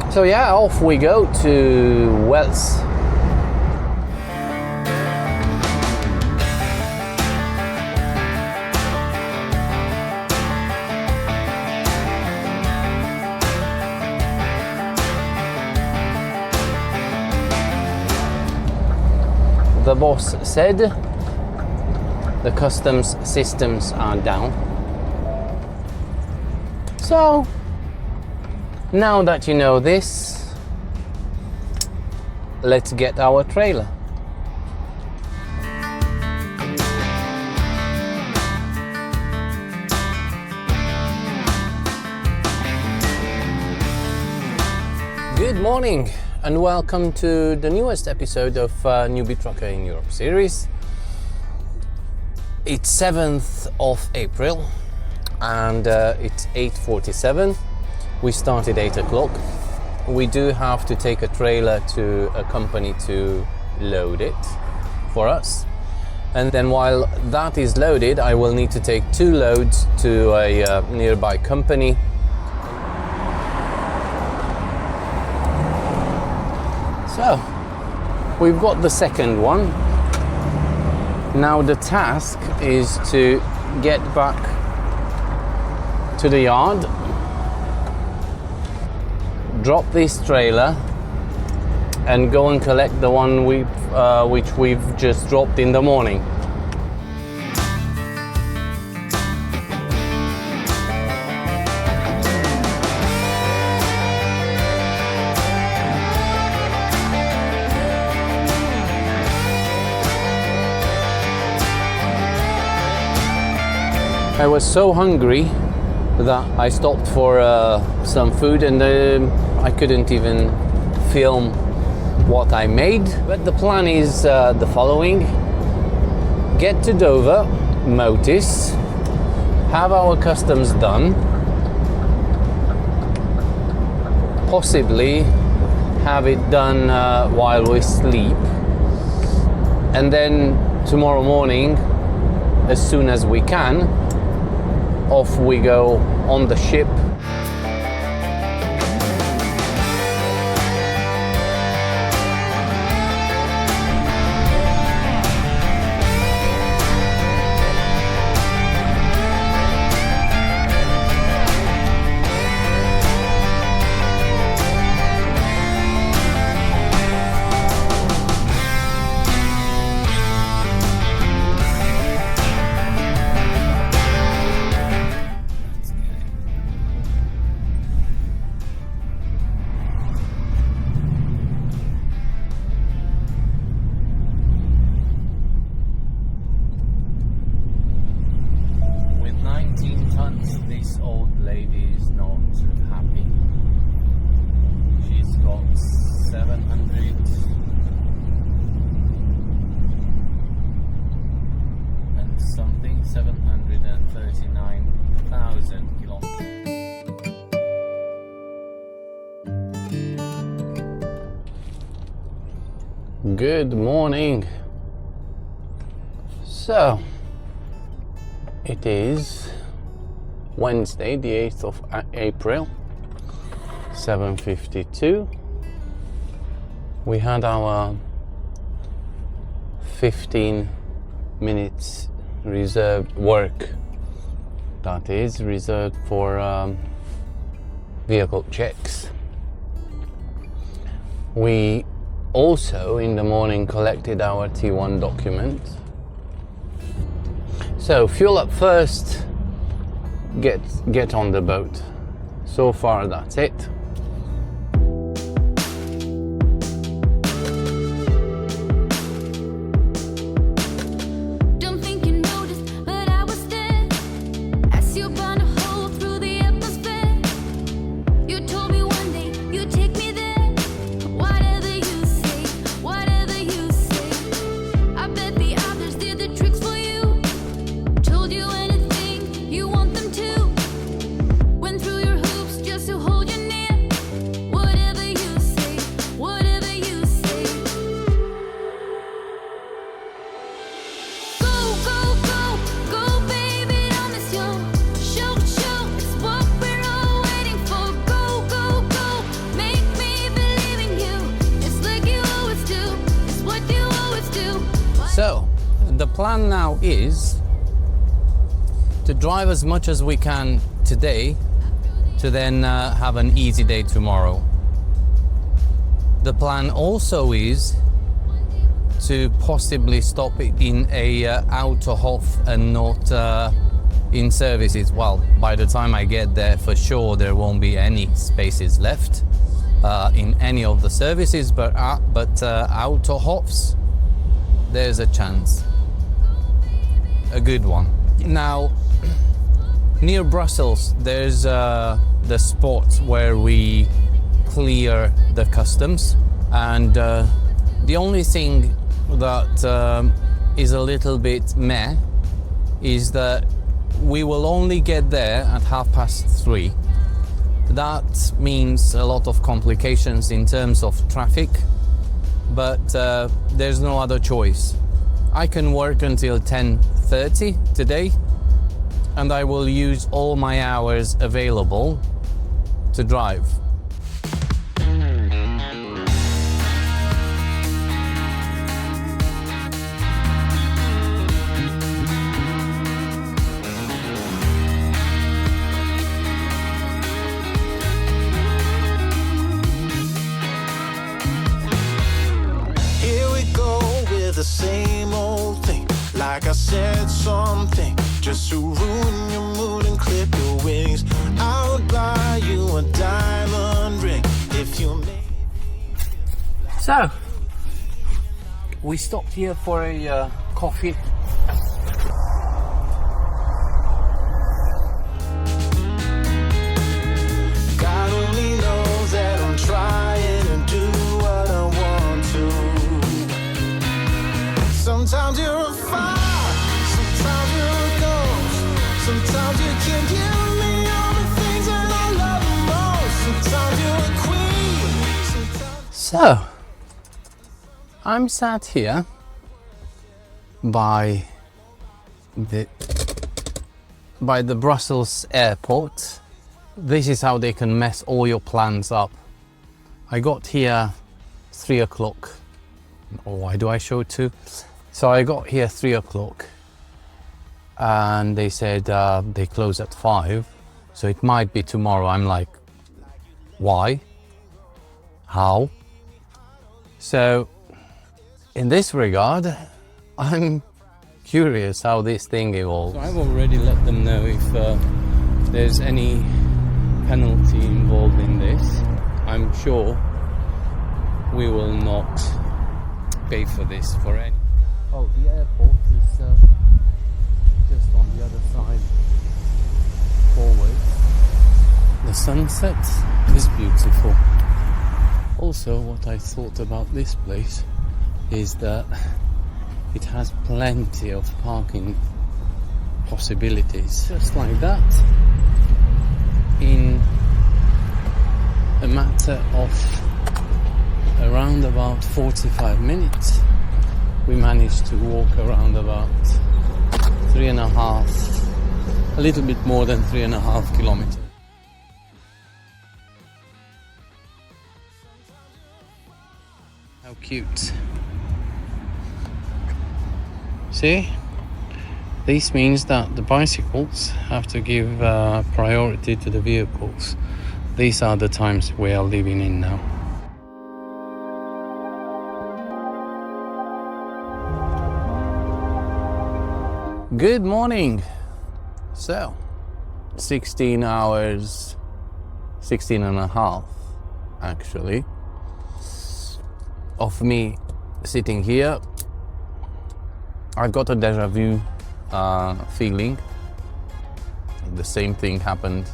So yeah, off we go to Wales. The boss said the customs systems are down. So now that you know this, let's get our trailer. Good morning and welcome to the newest episode of Newbie Trucker in Europe series. It's 7th of April and it's 8:47. We started 8 o'clock. We do have to take a trailer to a company to load it for us. And then while that is loaded, I will need to take 2 loads to a nearby company. So, we've got the second one. Now the task is to get back to the yard, drop this trailer and go and collect the one which we've just dropped in the morning. I was so hungry that I stopped for some food and I couldn't even film what I made. But the plan is the following: get to Dover, Motis, have our customs done, possibly have it done while we sleep, and then tomorrow morning, as soon as we can, off we go on the ship. This old lady is not happy. She's got 700 and something, 739,000 kilometers. Good morning. So it is Wednesday, the 8th of April, 7:52. We had our 15 minutes reserved work, that is reserved for vehicle checks. We also in the morning collected our T1 document. So fuel up first, get on the boat. So far that's it. Don't think you noticed, but I was there as you burned a hole through the atmosphere. You told me one day you'd take me there. Whatever you say, whatever you say. I bet the others did the tricks for you. Told you anything you want them to. Went through your hoops just to hold you near. plan now is to drive as much as we can today to then have an easy day tomorrow. The plan also is to possibly stop it in a Autohof and not in services. Well, by the time I get there, for sure there won't be any spaces left in any of the services, but Autohofs, there's a chance, a good one. Now, near Brussels, there's the spot where we clear the customs, and the only thing that is a little bit meh is that we will only get there at 3:30. That means a lot of complications in terms of traffic, but there's no other choice. I can work until 10:30 today, and I will use all my hours available to drive. The same old thing, like I said something just to ruin your mood and clip your wings. I would buy you a diamond ring if you made. So, we stopped here for a coffee. God only knows that I'm trying to do what I want to. Sometimes you're a fire, sometimes you're a ghost. Sometimes you can give me all the things that I love the most. Sometimes you're a queen. So, I'm sat here by the Brussels airport. This is how they can mess all your plans up. I got here 3 o'clock. Oh, why do I show 2? So I got here 3 o'clock and they said they close at 5, so it might be tomorrow. I'm like, why? How? So in this regard, I'm curious how this thing evolves. So I've already let them know if there's any penalty involved in this. I'm sure we will not pay for this for any. Oh, the airport is just on the other side, forward. The sunset is beautiful. Also, what I thought about this place is that it has plenty of parking possibilities. Just like that, in a matter of around about 45 minutes, we managed to walk around about 3.5, a little bit more than 3.5 kilometers. How cute. See? This means that the bicycles have to give priority to the vehicles. These are the times we are living in now. Good morning. So, 16 hours, 16 and a half actually, of me sitting here. I got a deja vu feeling. The same thing happened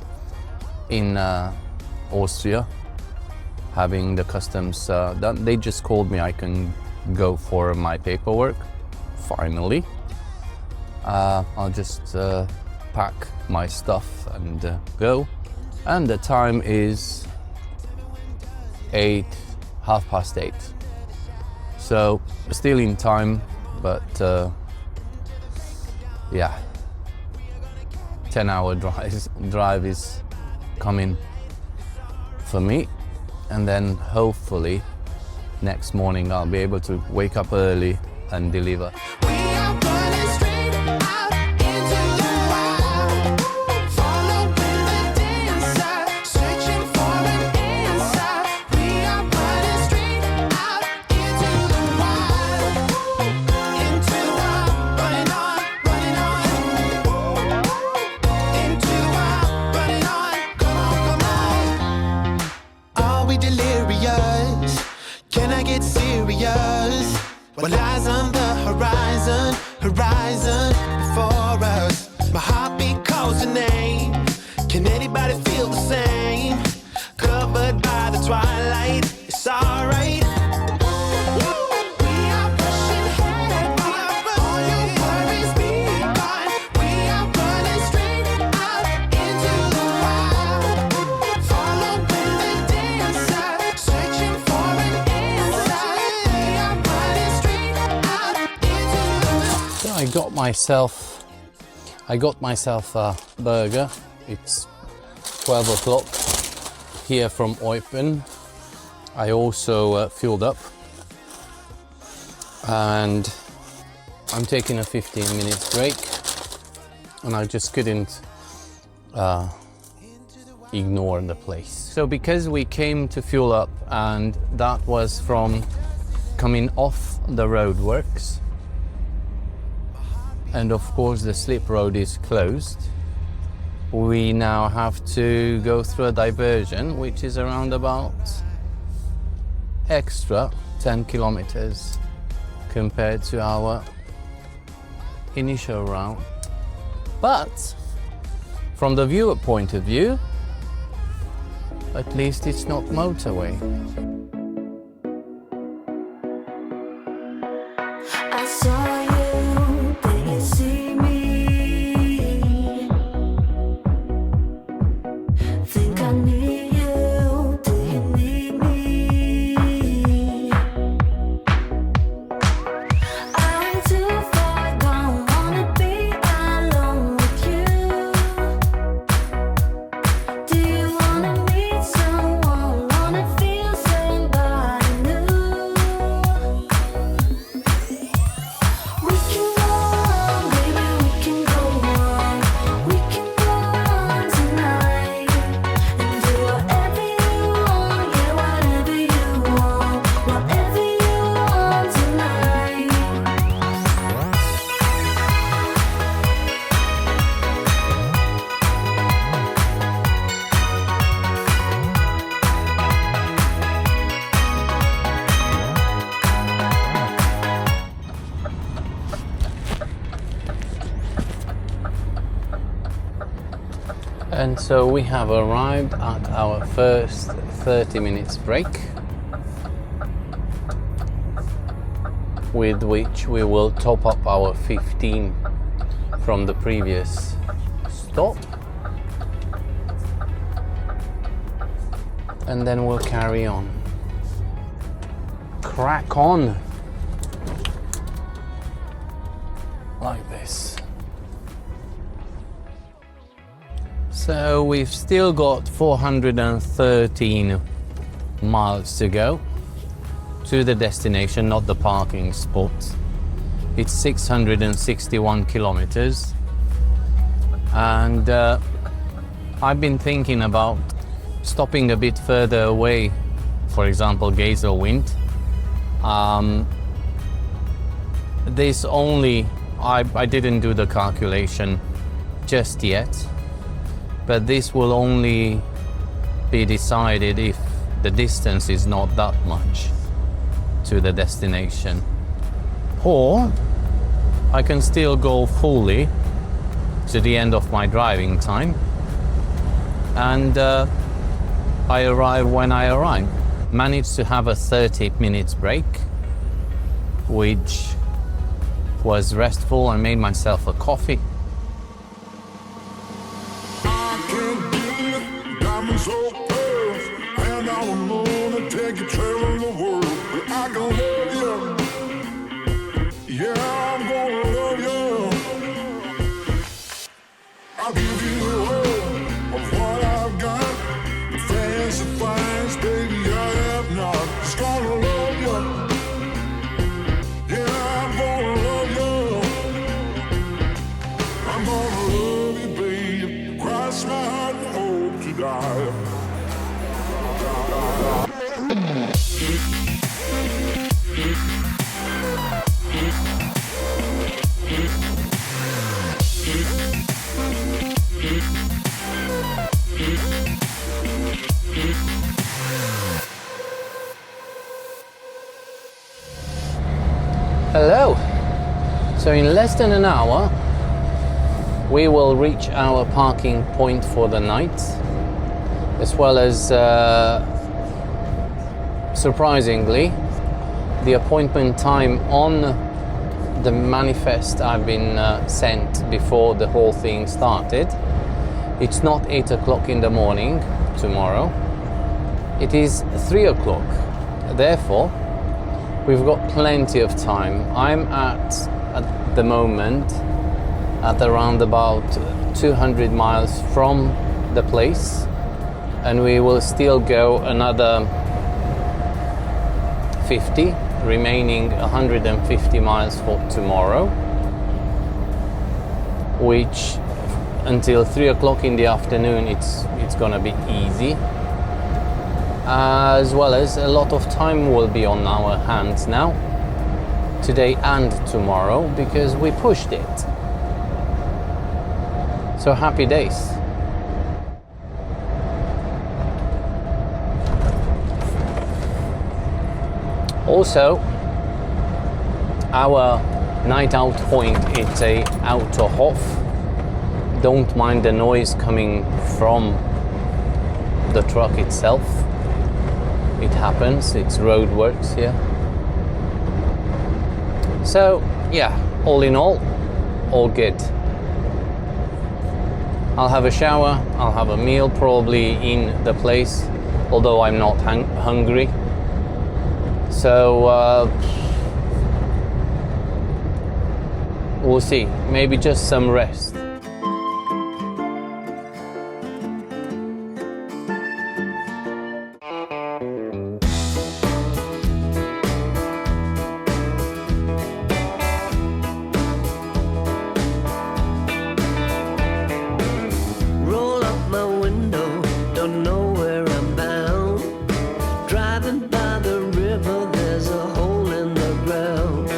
in Austria, having the customs done. They just called me, I can go for my paperwork, finally. I'll just pack my stuff and go. And the time is 8:30. So still in time, but yeah, 10-hour drive is coming for me. And then hopefully next morning I'll be able to wake up early and deliver. We are burning delirious? Can I get serious? What lies on the horizon, horizon before us? My heartbeat calls your name. Can anybody feel the same? Covered by the twilight, it's alright. I got myself a burger. It's 12 o'clock here from Eupen. I also filled up, and I'm taking a 15 minutes break, and I just couldn't ignore the place. So because we came to fuel up, and that was from coming off the roadworks, and of course the slip road is closed, we now have to go through a diversion, which is around about extra 10 kilometers compared to our initial route. But from the viewer point of view, at least it's not motorway. I saw you, did you see me? Think I need you, do you need me? I'm too far gone, wanna be alone with you. Do you wanna meet someone, wanna feel somebody new? We can go on, baby, we can go on. We can go on tonight and do whatever you want, yeah, whatever you want, whatever you want tonight. And so we have arrived at our first 30 minutes break, with which we will top up our 15 from the previous stop, and then we'll carry on. Crack on like this. So we've still got 413 miles to go to the destination, not the parking spot. It's 661 kilometers, and I've been thinking about stopping a bit further away, for example Gazelwind. This only, I didn't do the calculation just yet, but this will only be decided if the distance is not that much to the destination. Or I can still go fully to the end of my driving time, and I arrive when I arrive. Managed to have a 30 minutes break, which was restful. I made myself a coffee. Diamonds so pearls, and I will wanna take you traveling the world. I gonna love you, yeah, I'm gonna love you. I'll give you all of what I've got, the fancy finds, baby, I have not. Just gonna love you, yeah, I'm gonna love you. I'm gonna love you, baby, cross my heart and hope to die. Hello. So in less than an hour, we will reach our parking point for the night, as well as, surprisingly, the appointment time on the manifest I've been sent before the whole thing started. It's not 8 o'clock in the morning tomorrow. It is 3 o'clock. Therefore, we've got plenty of time. I'm at the moment at around about 200 miles from the place, and we will still go another 50, remaining 150 miles for tomorrow, which until 3 o'clock in the afternoon it's gonna be easy, as well as a lot of time will be on our hands now, today and tomorrow, because we pushed it. So happy days. Also, our night out point, it's a Autohof. Don't mind the noise coming from the truck itself. It happens, it's roadworks here. So yeah, all in all good. I'll have a shower, I'll have a meal probably in the place, although I'm not hungry. So we'll see, maybe just some rest. Roll up my window, don't know where I'm bound. Driving by the river, there's a hole in the ground.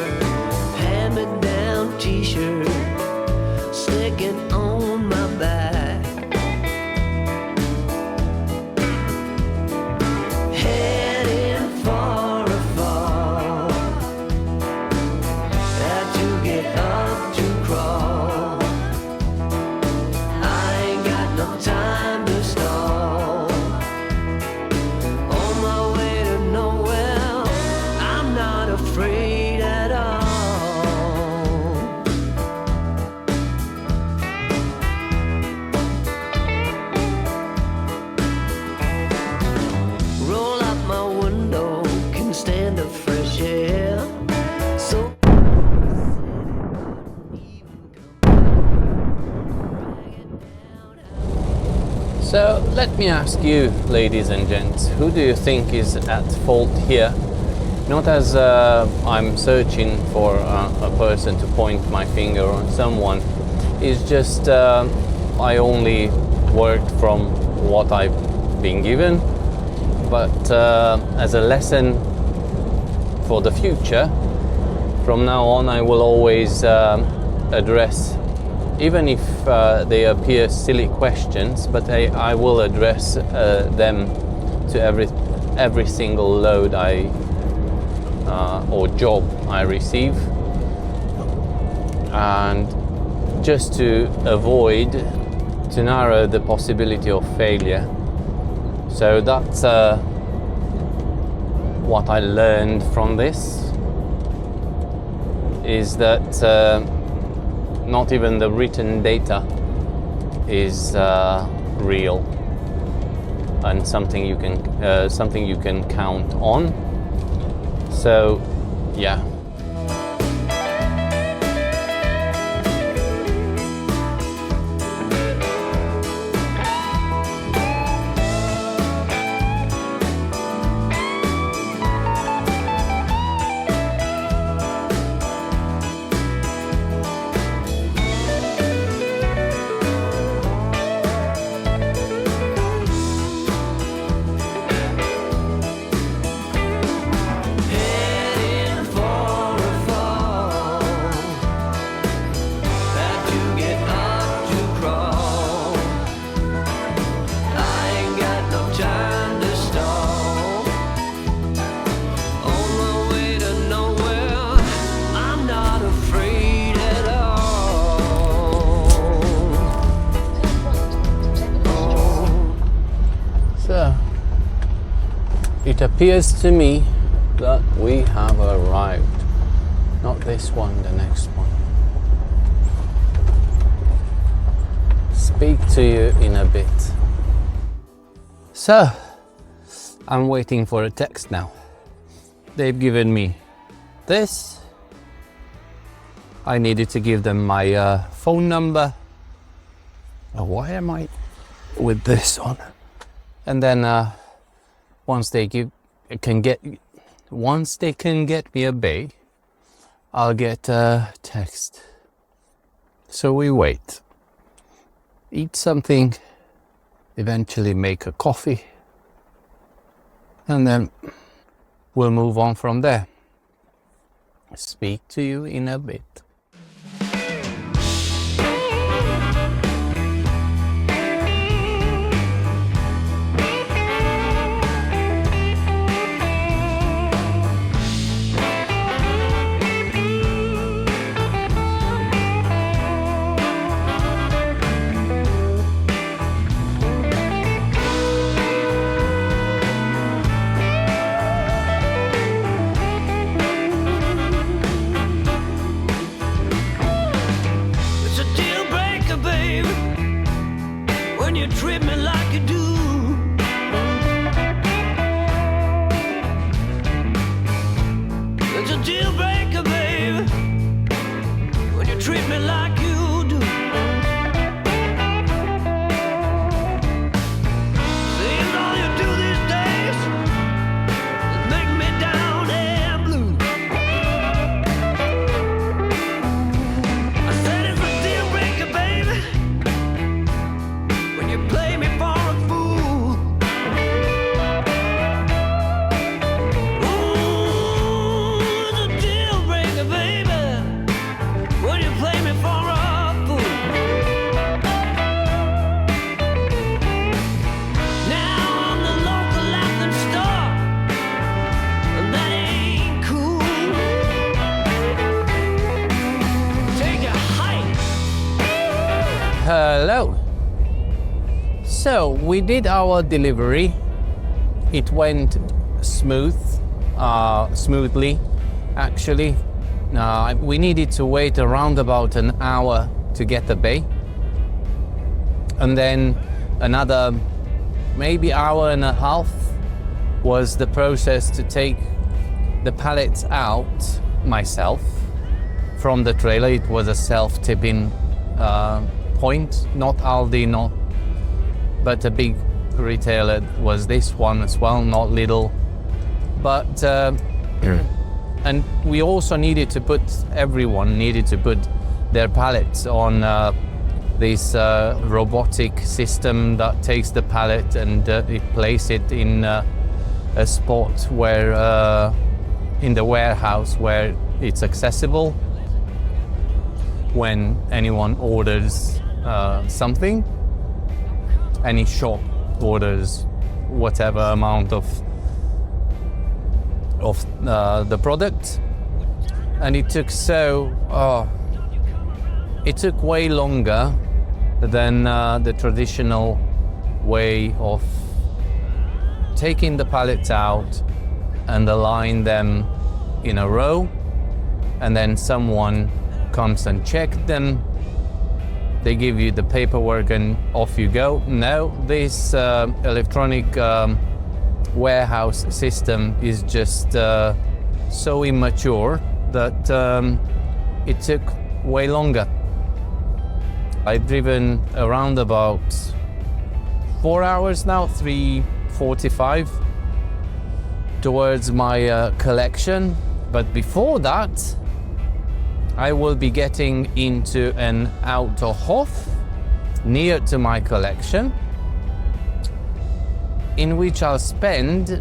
Hand-me-down t-shirt sticking on my back. Heading for a fall. Had to get up to crawl. I ain't got no time to stall. On my way to nowhere, I'm not afraid at all. Roll up my window, can stand the fresh air. So So let me ask you, ladies and gents, who do you think is at fault here? Not as I'm searching for a person to point my finger on someone. It's just I only worked from what I've been given, but as a lesson for the future, from now on I will always address, even if they appear silly questions, but I will address them to every single load or job I receive, and just to avoid, to narrow the possibility of failure. So that's what I learned from this, is that not even the written data is real and something you can count on. So yeah. heading for It appears to me that we have arrived. Not this one, the next one. Speak to you in a bit. So, I'm waiting for a text now. They've given me this. I needed to give them my phone number. Oh, why am I with this on? And then once they can get me a bay, I'll get a text. So we wait, eat something, eventually make a coffee, and then we'll move on from there. Speak to you in a bit. It's a deal breaker, baby, when you treat me like you do. It's a deal breaker, baby, when you treat me like you do. Seems all you do these days is make me down and blue. I said it's a deal breaker, baby, when you play me for a fool. Ooh, it's a deal breaker, baby, when you play me for a fool. Now I'm the local laughing star, and that ain't cool. Take a hike. Hello. So we did our delivery. It went smoothly, actually. We needed to wait around about an hour to get the bay, and then another maybe hour and a half was the process to take the pallets out myself from the trailer. It was a self-tipping point, not Aldi, but a big retailer was this one as well, not Lidl. But and we also everyone needed to put their pallets on this robotic system that takes the pallet and it places it in a spot where in the warehouse where it's accessible when anyone orders something. Any shop orders whatever amount of the product, and it took way longer than the traditional way of taking the pallets out and align them in a row, and then someone comes and checks them. They give you the paperwork and off you go. No, this electronic warehouse system is just so immature that it took way longer. I've driven around about 4 hours now, 3:45 towards my collection. But before that, I will be getting into an Autohof near to my collection, in which I'll spend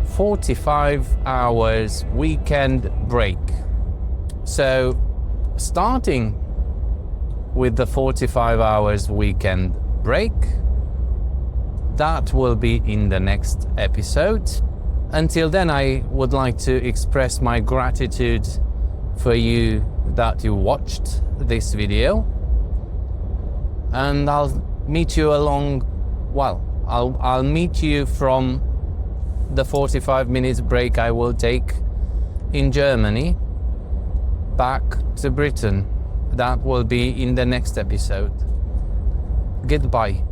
45 hours weekend break. So starting with the 45 hours weekend break, that will be in the next episode. Until then, I would like to express my gratitude for you that you watched this video, and I'll meet you I'll meet you from the 45 minutes break I will take in Germany back to Britain. That will be in the next episode. Goodbye.